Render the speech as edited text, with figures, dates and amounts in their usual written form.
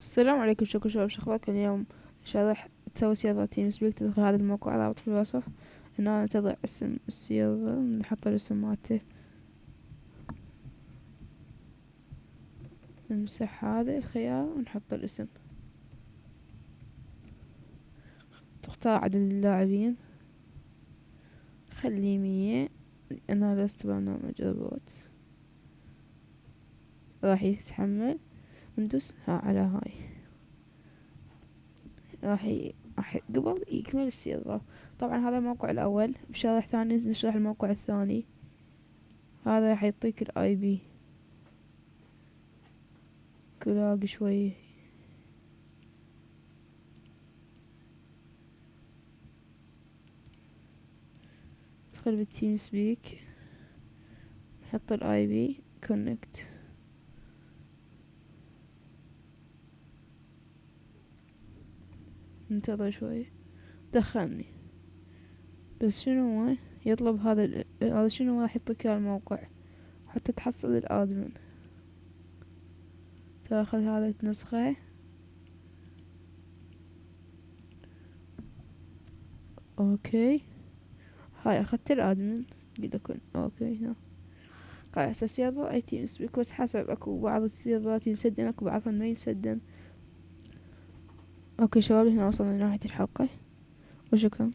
السلام عليكم، شكرا شباب، شو اخباركم اليوم؟ ان شاء الله تسوي سيرفر تيم سبيك. تدخل هذا الموقع، رابط في الوصف. هنا تضع اسم السيرفر، نحط الاسم مالته، نمسح هذا الخيار ونحط الاسم. تختار عدد اللاعبين، خليه 100. انا لست برنامج روبوت. راح يتحمل، ندوس على هاي. راح قبل يكمل السيرفر. طبعا هذا الموقع الاول. بشرح ثاني نشرح الموقع الثاني. هذا راح يعطيك الاي بي. كلاق شوي. ندخل بالتيم سبيك، نحط الاي بي كونكت. ننتظر شوي. دخلني، بس شنو هو يطلب هذا شنو راح يعطيك إياه الموقع حتى تحصل الادمن. تاخذ هذا النسخة. اوكي، هاي اخذت الادمن. قل لكم اوكي هنا. هاي هسه سيرفر اي تيم سبيك، بس حسب اكو بعض السيرفرات ينسدن، اكو بعضهم ما ينسدن. اوكي شباب، هنا وصلنا لنهاية الحلقة، وشكرا.